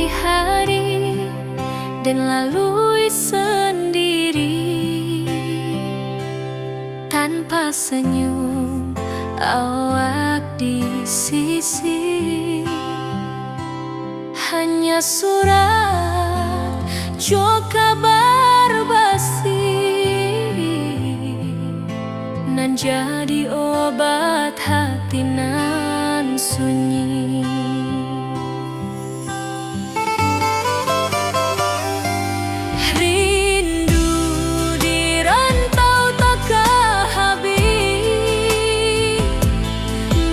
hari-hari dan lalui sendiri tanpa senyum awak di sisi. Hanya surat jo kabar basi nan jadi obat hati nan sunyi. Rindu di rantau takkan habis,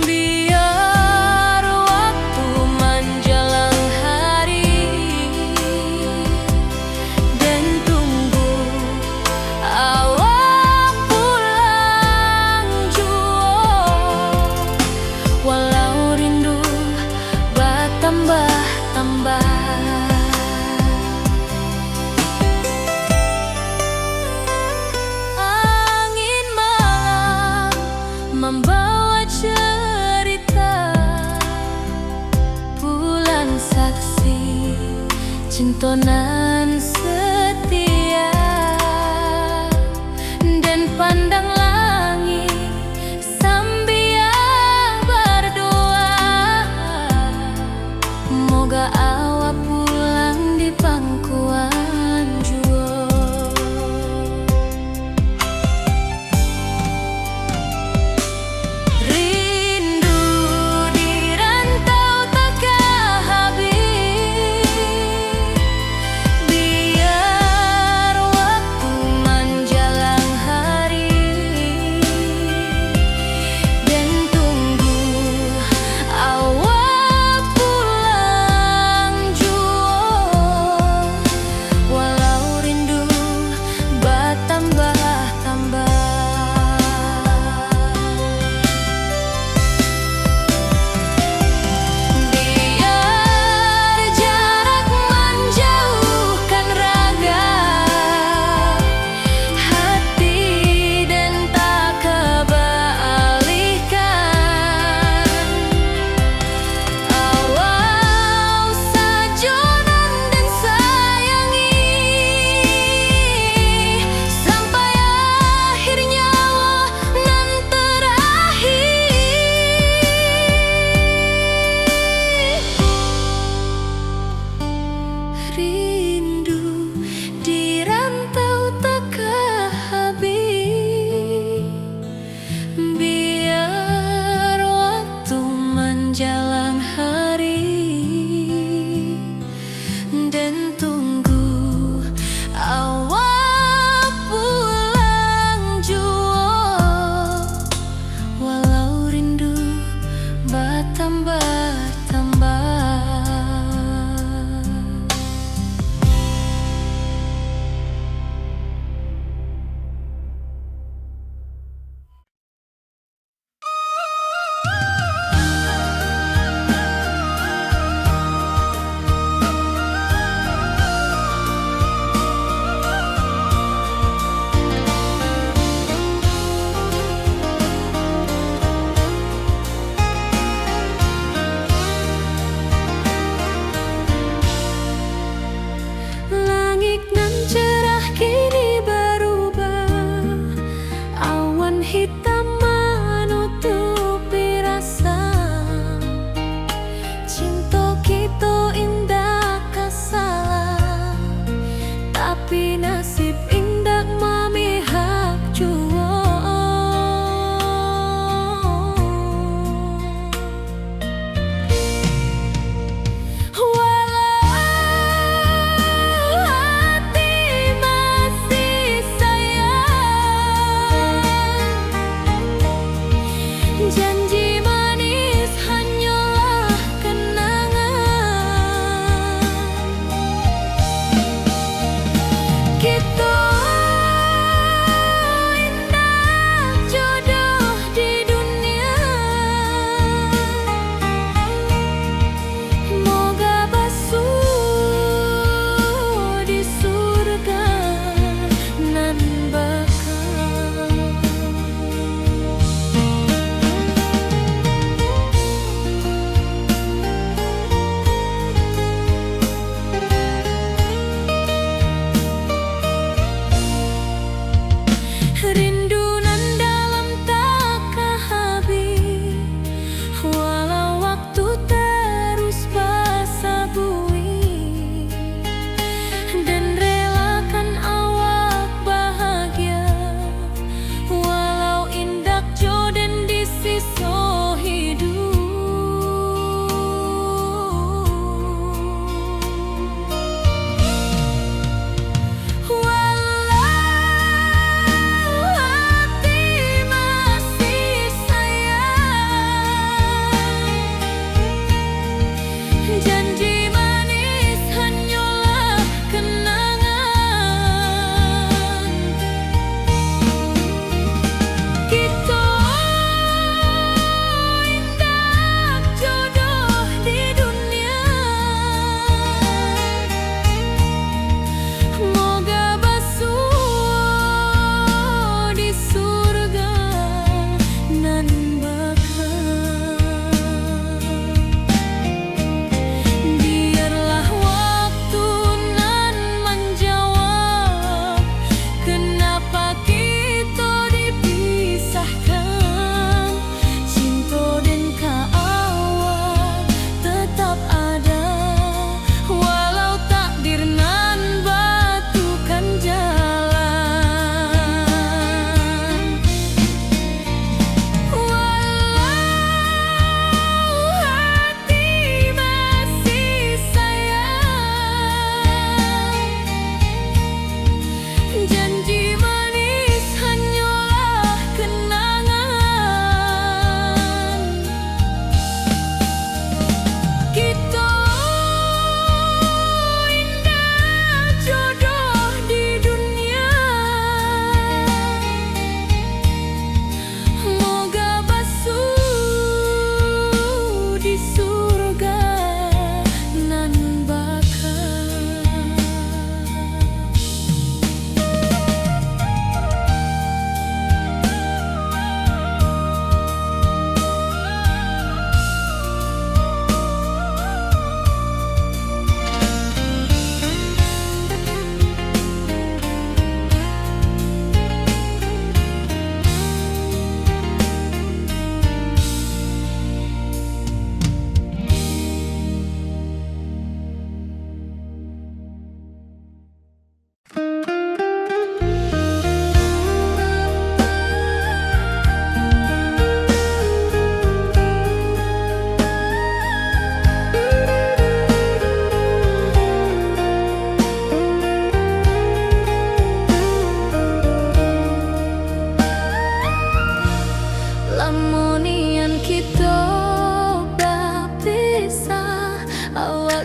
biar waktu menjelang hari dan tunggu awak pulang jua. Walau rindu bertambah-tambah, angin malam membawa cerita, bulan saksi cintonan setia, dan pandang langit sambil berdoa, moga awak pulang di pangkuan jua. Rindu di rantau takkan habis, biar waktu menjelang hari dan tunggu awak pulang jua. Walau rindu bertambah-tambah, biar jarak menjauhkan raga hati dan tak kebalihkan. Awal sajonan dan sayangi sampai akhir nyawa nan terakhir. Rindu di rantau takkan habis, biar waktu menjelang hari dan tunggu awak pulang jua. Walau rindu bertambah-tambah.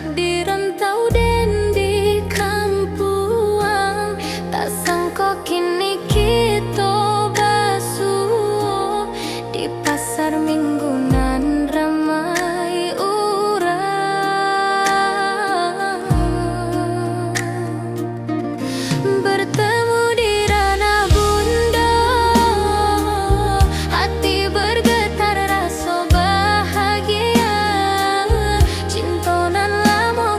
di rantau dan di kampuang, tak sangka kini kita basuh di pasar minggunan ramai orang. Bertemu di ranah bunda, hati bergetar rasa bahagia. Cinta nan lama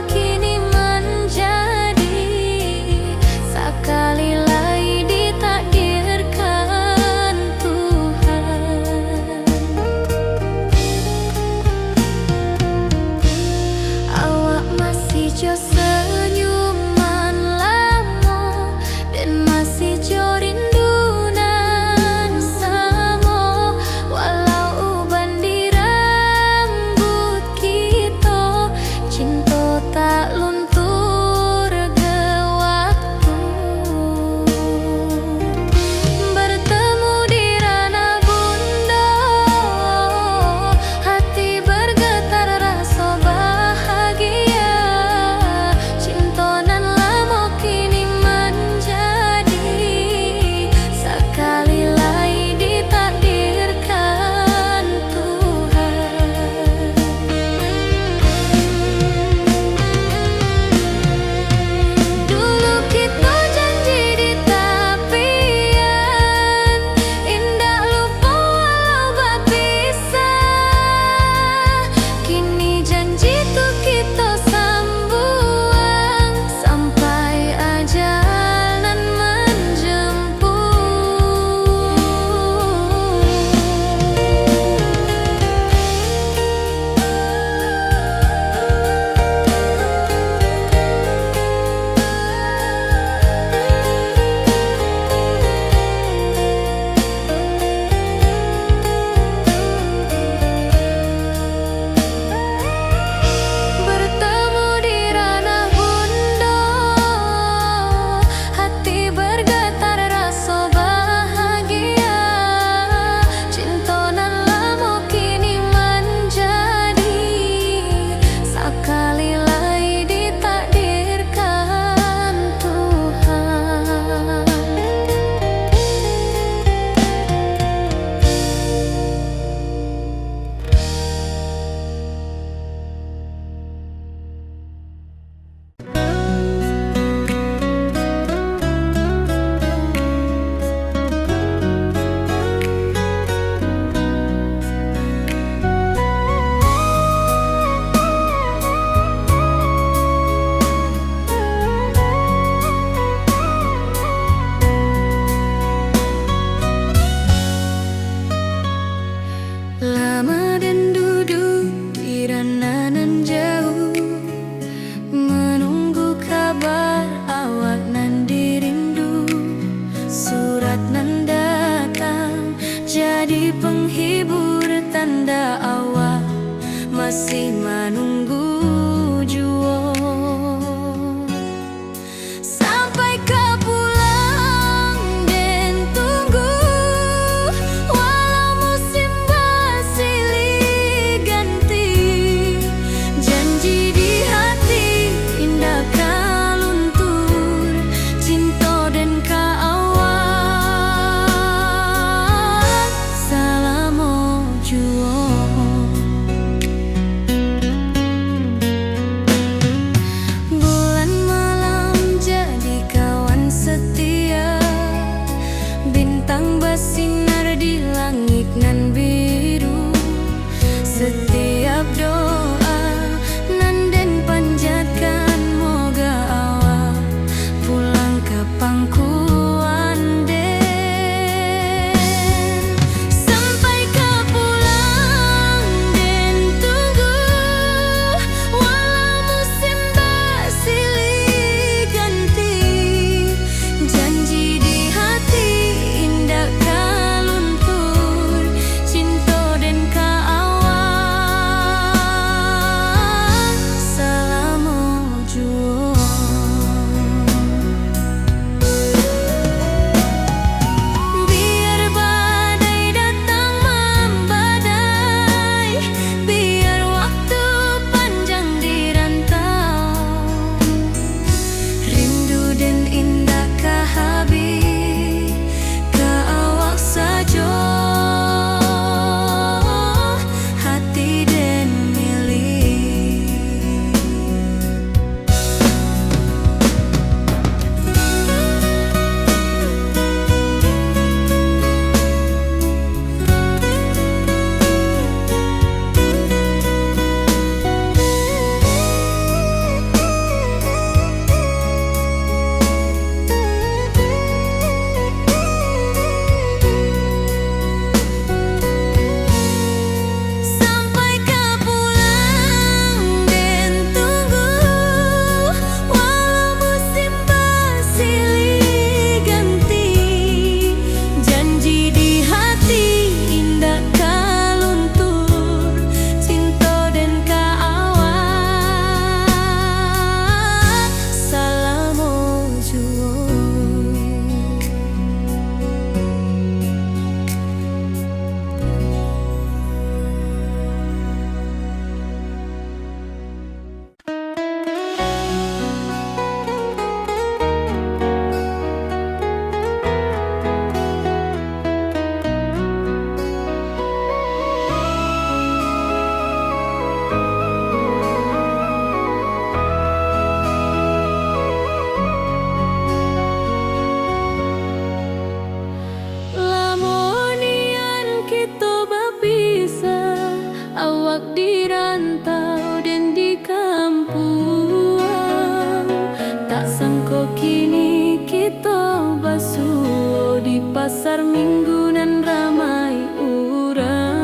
pasar minggu nan ramai urang.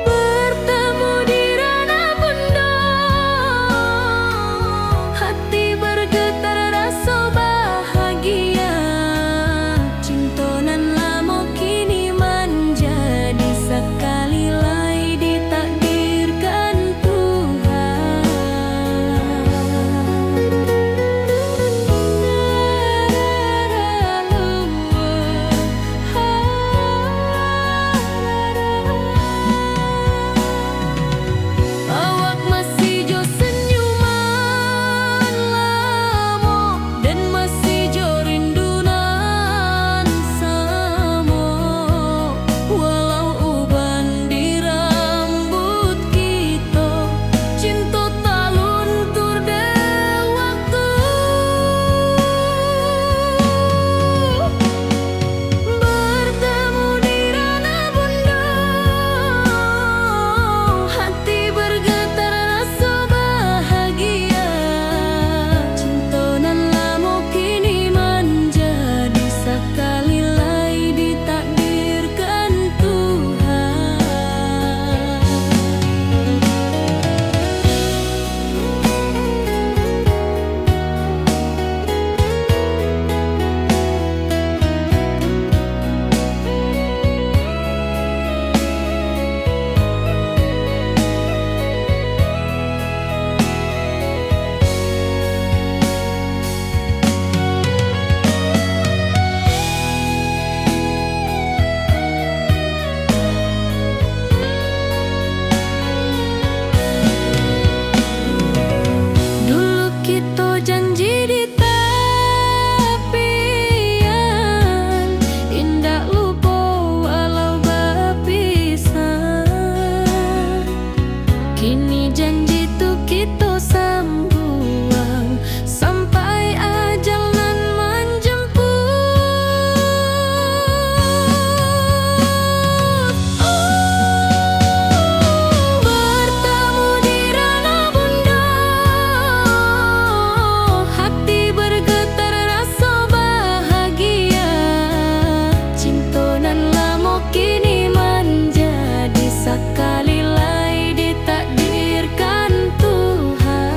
Bertemu di ranah bunda, hati bergetar rasa bahagia. Cinta nan lama kini menjadi sekali lagi ditakdirkan Tuhan. Awak masih jo senyuman lamo, dan masih jo rindunan samo. Walau uban di rambut kita, cinta tak luntur de waktu. Bertemu di ranah bunda, hati bergetar rasa bahagia. Cinta nan lama kini menjadi sekali lagi ditakdirkan Tuhan. Dulu kita janji di tepian, indah lupa walau berpisah. Kini janji tu kita sambuang sampai ajal nan menjemput. Bertemu di ranah bunda, hati bergetar rasa bahagia. Cinta nan lama kini menjadi sekali lagi ditakdirkan Tuhan.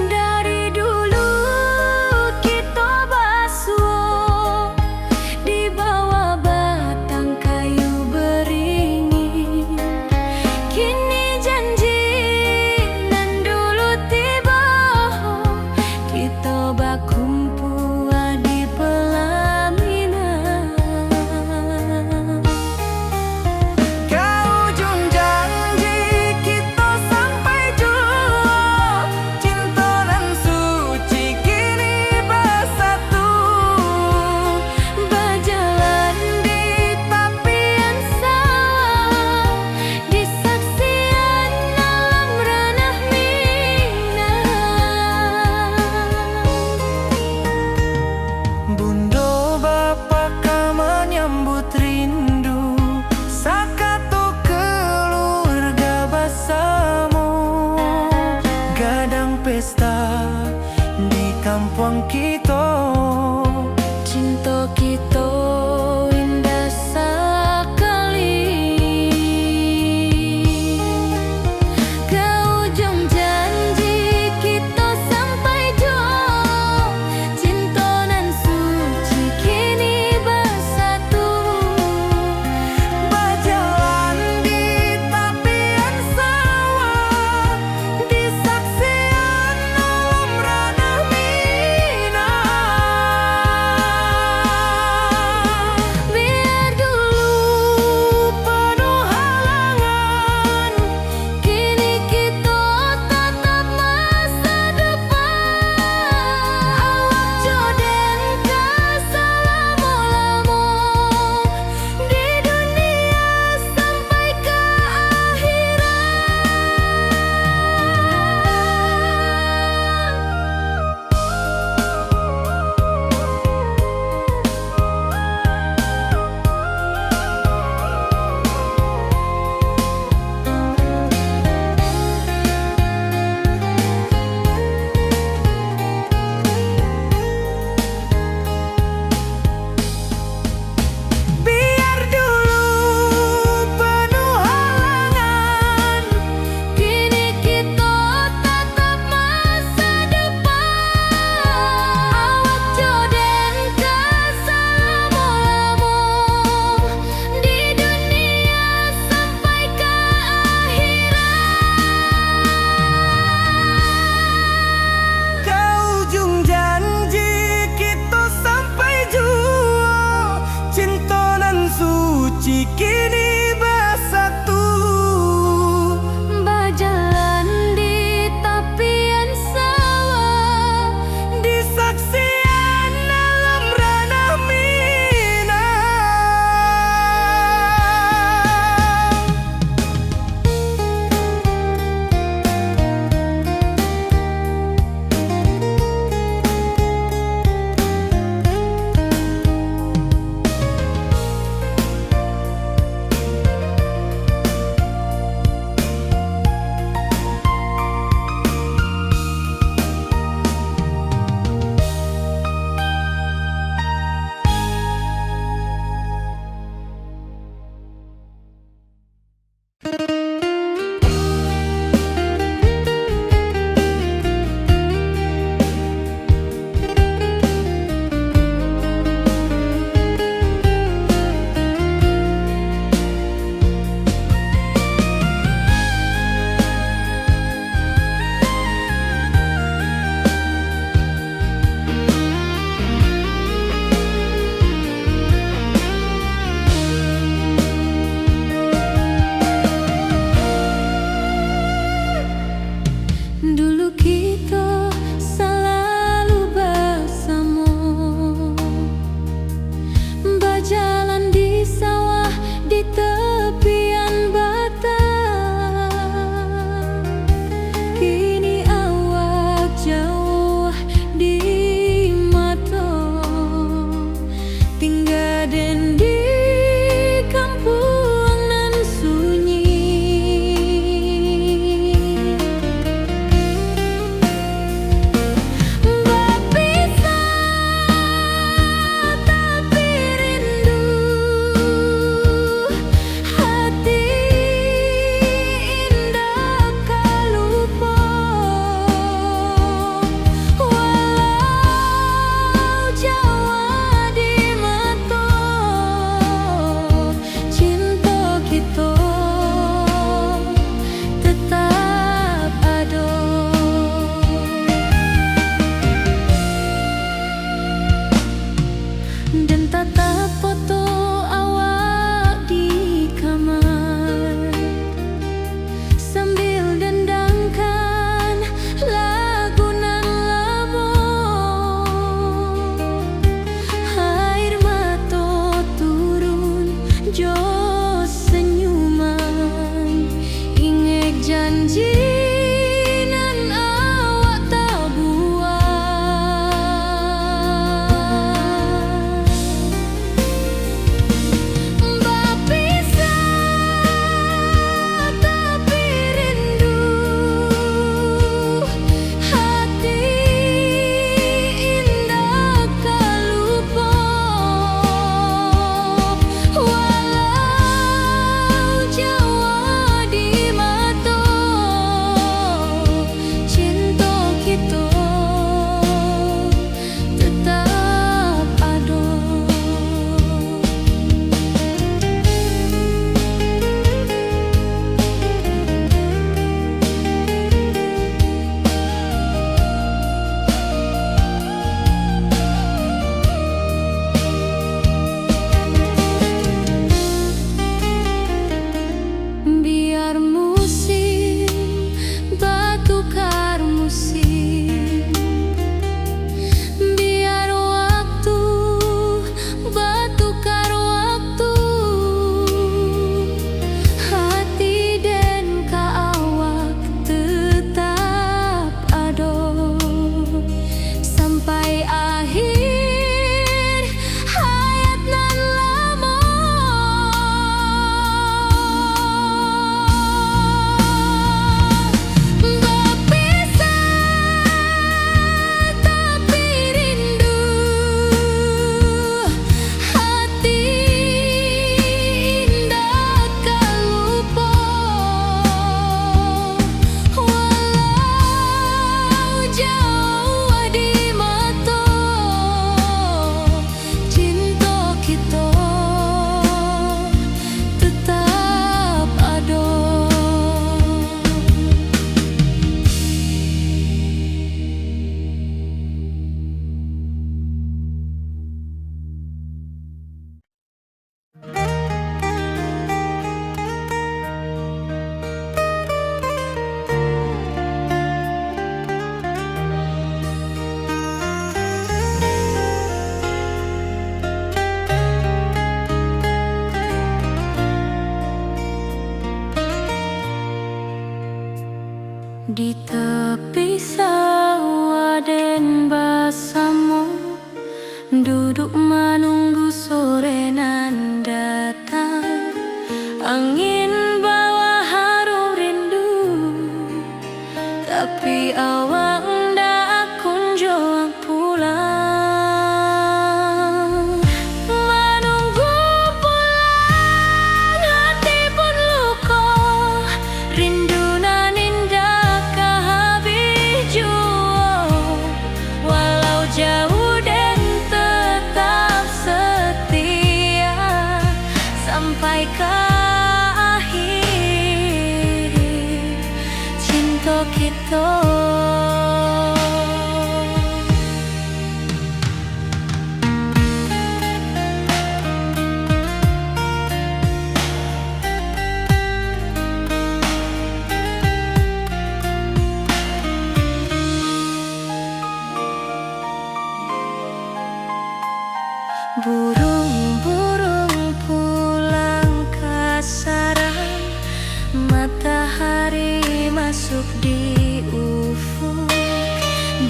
Dari dulu kita basuh di bawah batang kayu beringin. Kini janji nan dulu tiba, kita berkumpul di pelaminan. Kau ujung janji kita sampai jua, cinta nan suci kini bersatu. Berjalan di tapian sawah, di saksian alam ranah Minang. Bunda bapa kau menyambut rindu, sakatu keluarga bersama. Gadang pesta di kampung kita, Cinta kita indah sekali. Ke ujung janji kita sampai kini bersatu. Berjalan di tepian sawah, Di saksian dalam ranah Minang. Angin bawa harum rindu, tapi awak ndak kunjung pulang. Menunggu pulang, hati pun luka. Rindu nan indah habis jua, walau jauh dan tetap setia sampai ke cinta kita. Burung-burung pulang ke sarang, matahari masuk di ufuk,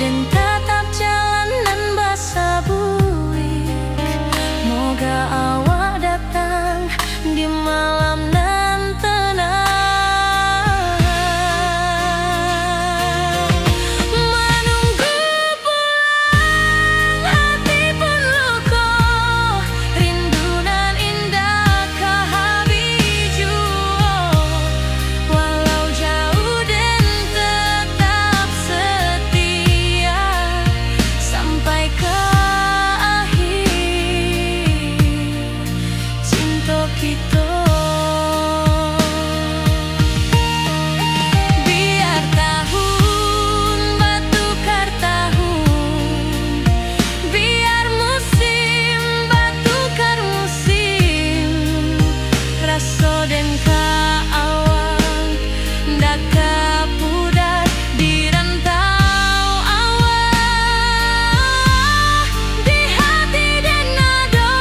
dan tatap jalanan basah buik. Moga awak datang di malam nan tenang. Menunggu pulang, hati pun luka. Rindu nan indah habis jua, walau jauh dan tetap setia sampai ke akhir cinta kita. Biar tahun batukar tahun, biar musim batukar musim, rasa dan kaawang ndak kapudar di rantau awak, di hati dan nada.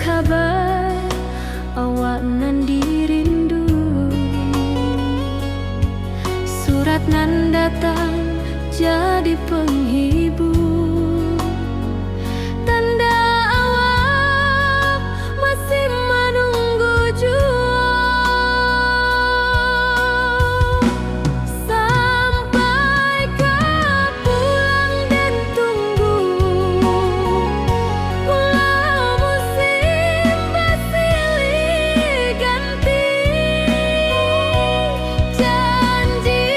kabar awak nan dirindu. Surat nan datang jadi penghibur, tanda awak masih menunggu jua. Sampai kau pulang dan tunggu, walau musim bersilih ganti. Janji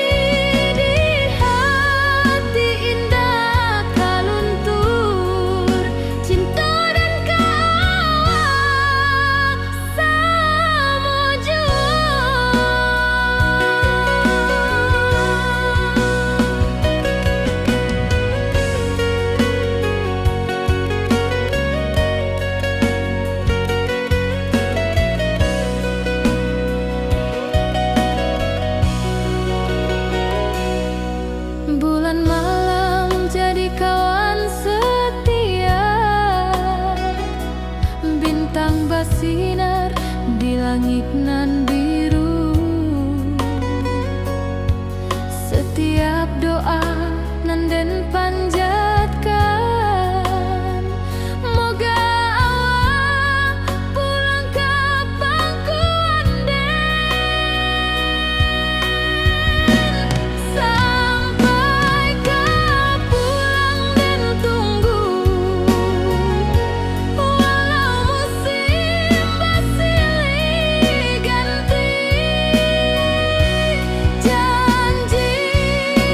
di hati indah kaluntur, cinta dan kawal sama jua. Bulan malam jadi kawan setia, bintang bersinar di langit nan biru. Setiap doa nan den panjatkan, moga awak pulang ke pangkuan den. Sampai kau pulang dan tunggu, walau musim bersilih ganti. Janji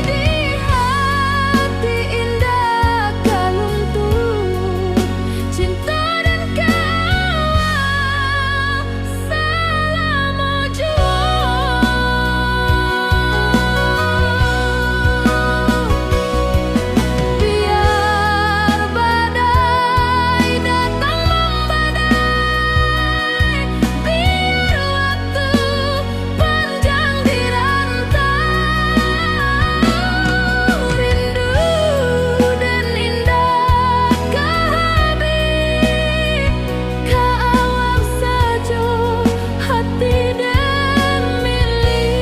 di hati indah kaluntur, cinta dan kawal selama jua. Biar badai datang membadai, biar waktu panjang dirantau, rindu dan indah kehabis, kawal saja hati dan milik.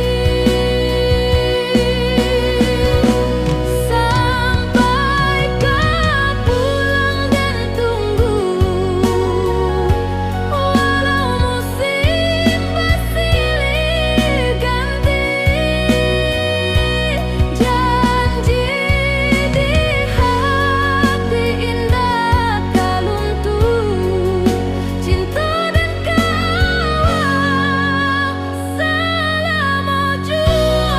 Sampai kau pulang dan tunggu, walau musim bersilih ganti. Janji di hati indah kaluntur, cinta dan kawal selama jua.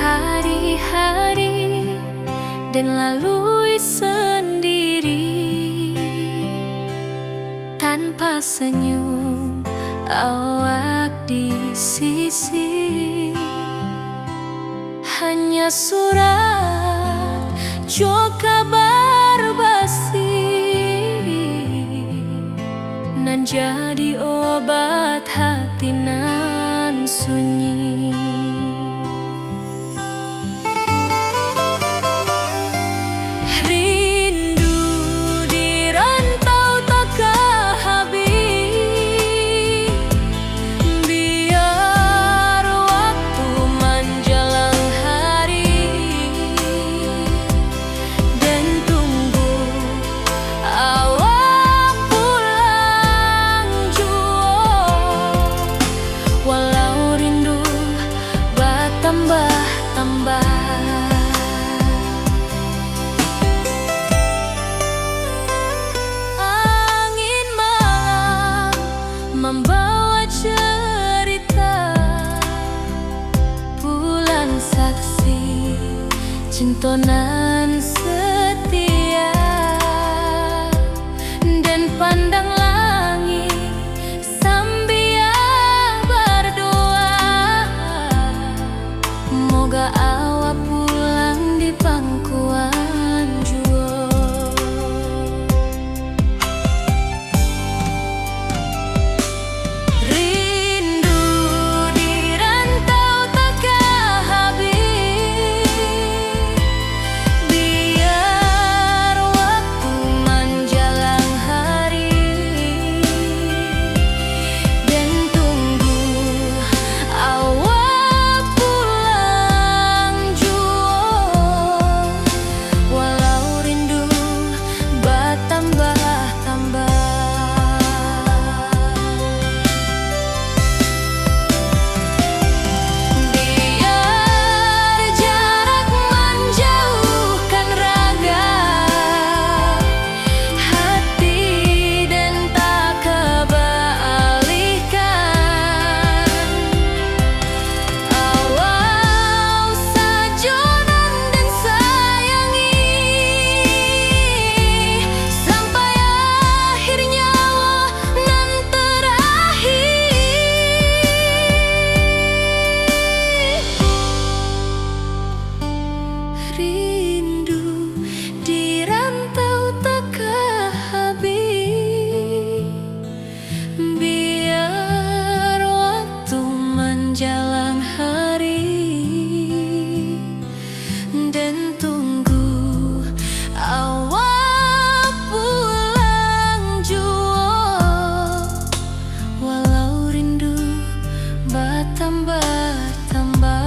Hari-hari dan lalui sendiri, tanpa senyum awak di sisi. Hanya surat jo kabar basi, nan jadi obat hati nan sunyi. Rindu di rantau tak habis, biar waktu menjelang hari, dan tunggu awak pulang jua. membawa cerita bulan saksi cintonan setia, dan pandang langit sambil berdoa, moga awak pulang di pangkuan jua. Rindu di rantau takkan habis, biar waktu menjelang hari, dan tunggu awak pulang jua. Walau rindu bertambah-tambah, biar jarak menjauhkan raga, hati dan tak kebalihkan. Awal sajonan dan sayangi, sampai akhir nyawa nan terakhir. Rindu di rantau takkan habis, biar waktu menjelang hari, dan tunggu awak pulang jua. Walau rindu bertambah-tambah.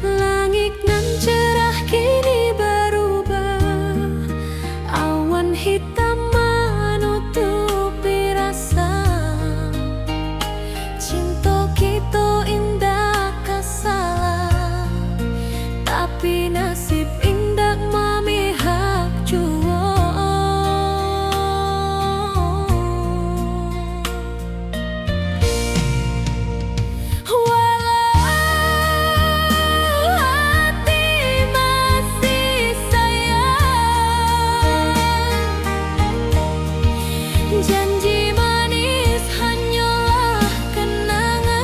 Langit nan cerah kini berubah, awan hitam menutupi rasa. Cinta kita indah kasalah, tapi nasib indah memihak jua. Walau hati masih sayang, janji manis hanyalah kenangan.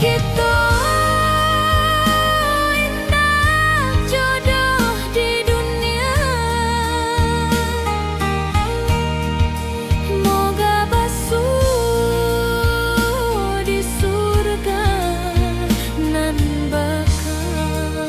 Kita indah jodoh di dunia, moga basuh di surga nan bakal.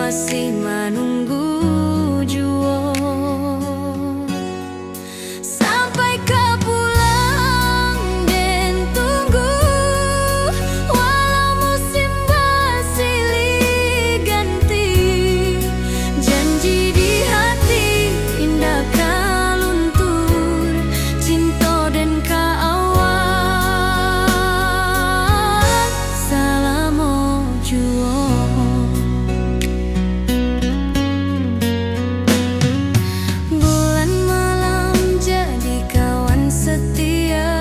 masih menunggu jua. Sampai kau pulang dan tunggu, walau musim bersilih ganti. Janji di hati indah kau luntur, cinta dan kau awal. Salamu jua. Bulan malam jadi kawan setia,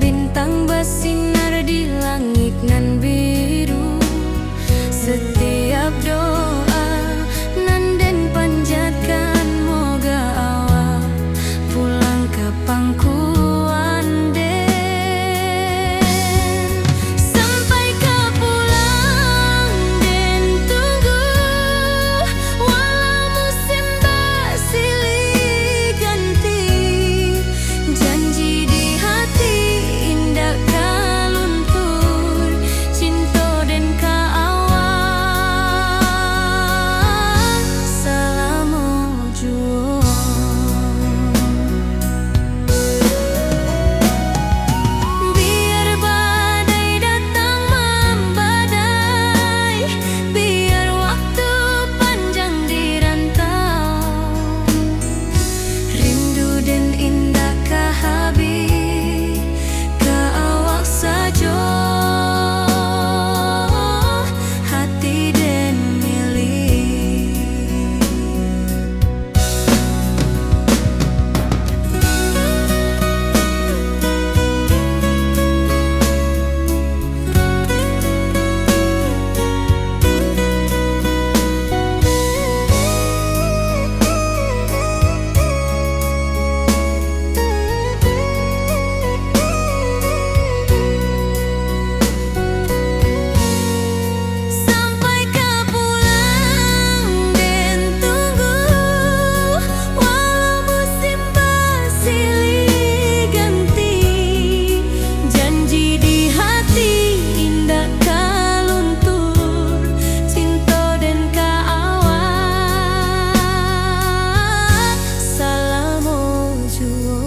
bintang bersinar di langit nan biru. Setiap doa nan den panjatkan, moga awak pulang ke pangkuan den. Sampai kau pulang dan tunggu, walau musim bersilih ganti. Janji di hati indah kau luntur, cinta dan kau awal. Salamu jua. Biar badai datang membadai, biar waktu panjang dirantau, rindu dan indah kah habis ke awak saja, hati dan milik. Sampai kau pulang dan tunggu, walau musim bersilih ganti. Janji di hati indah kau luntur, cinta dan kau awal. Salamu jua.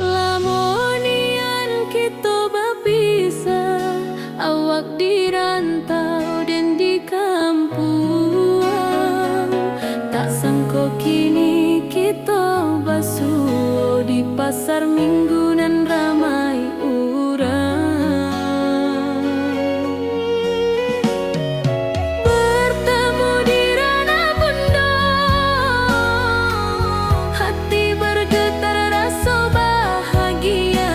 Lamonian kita berpisah, awak di rantau dan di kampung. Tak sangka kini kita basuh di pasar minggu nan ramai urang. Bertemu di ranah bunda, hati bergetar rasa bahagia.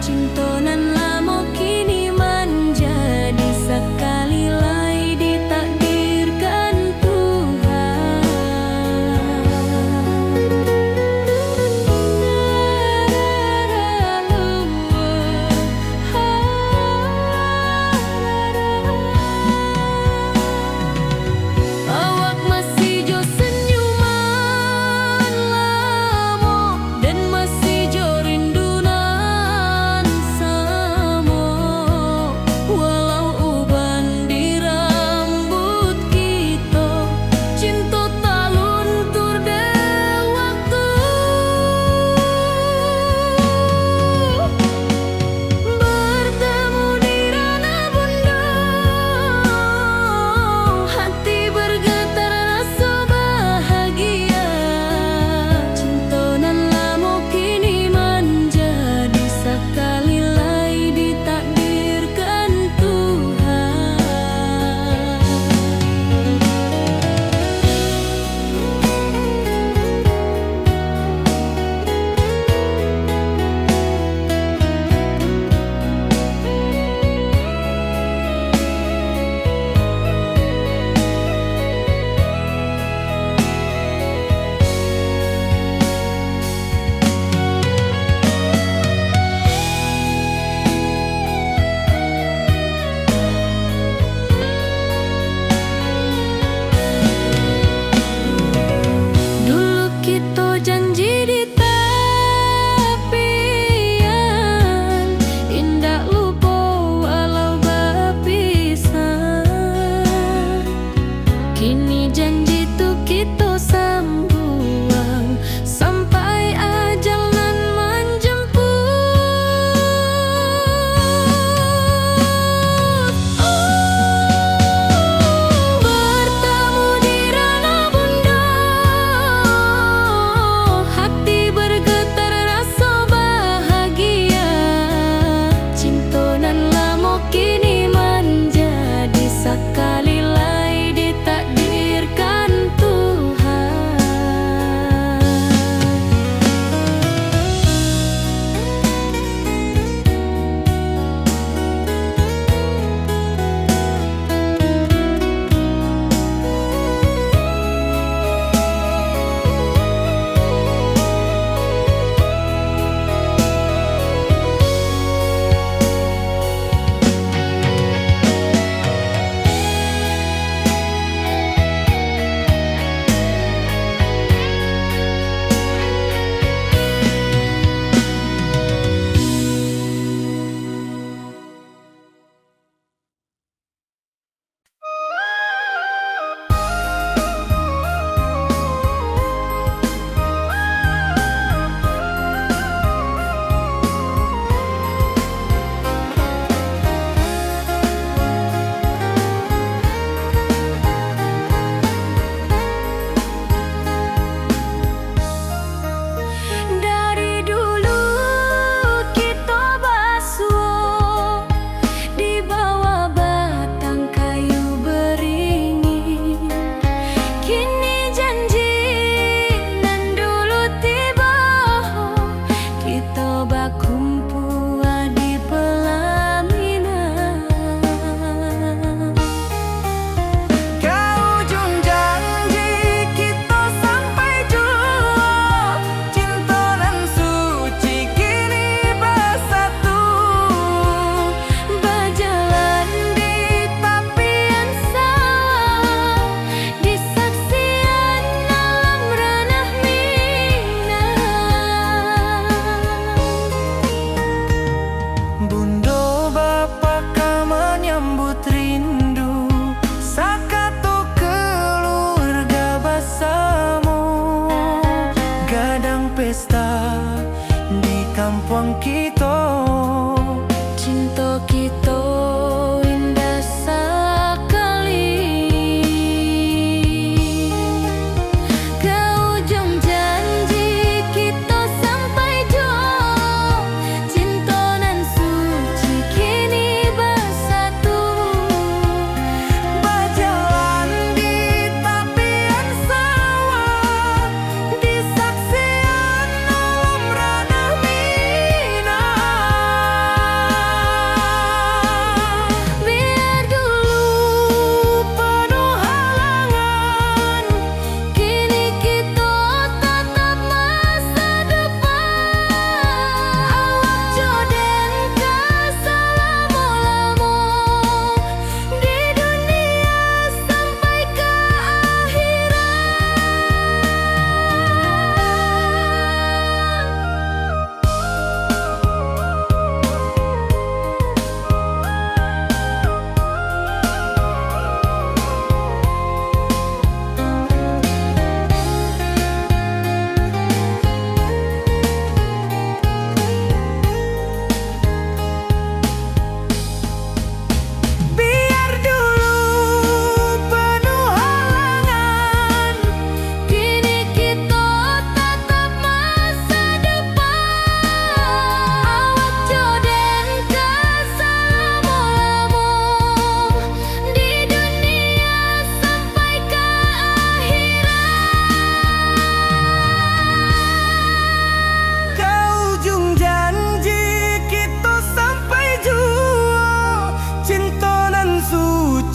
Cinta nan lama kini menjadi sekali lagi ditakdirkan Tuhan.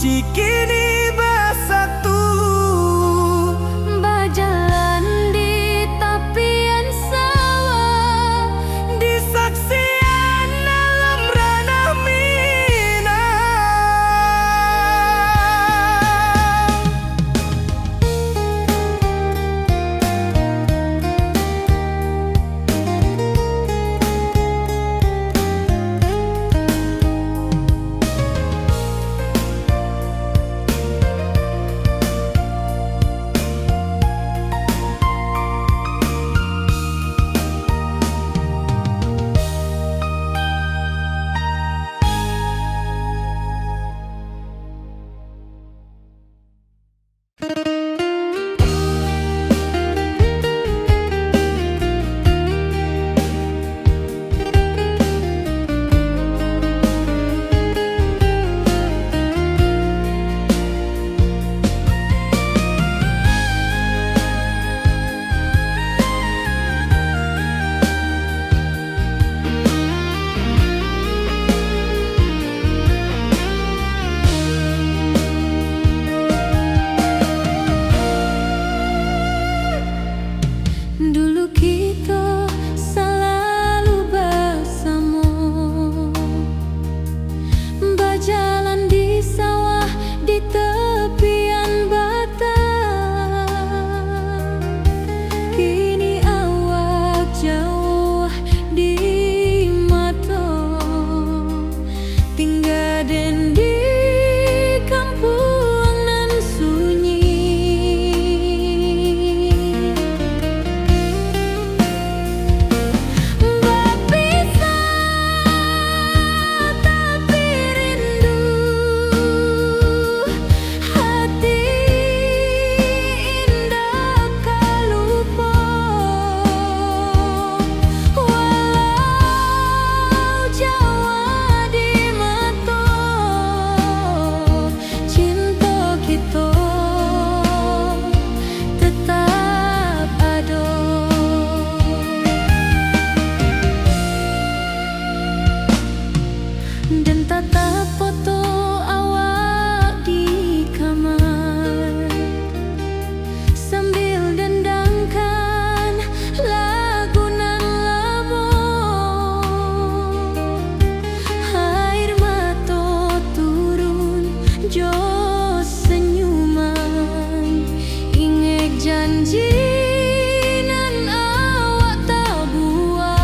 cikini bersatu. Berjalan di tepian sawah, Disaksikan dalam ranah Minang. dulu kita selalu bersama, berjalan di sawah di tepian batang. Kini awak jauh di mata, tinggal di kampung nan sunyi. Dan tatap foto awak di kamar, sambil dendangkan lagu nan lama. Air mata turun jo senyuman, ingat janji nan awak tak buat.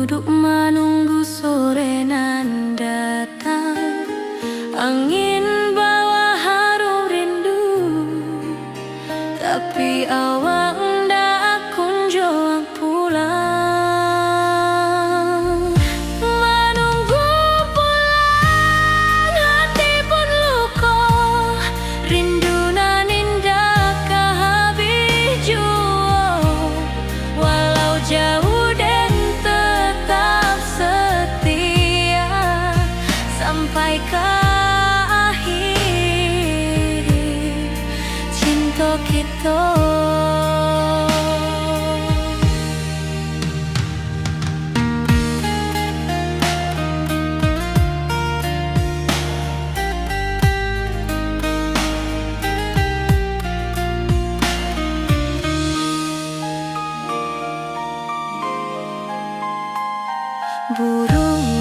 duduk menunggu sore nan datang. Angin bawa harum rindu, tapi awak ndak kunjung pulang. Menunggu pulang hati pun luka, rindu nan indah kehabis jua. Walau jauh dan tetap setia sampai ke akhir cinta kita. Burung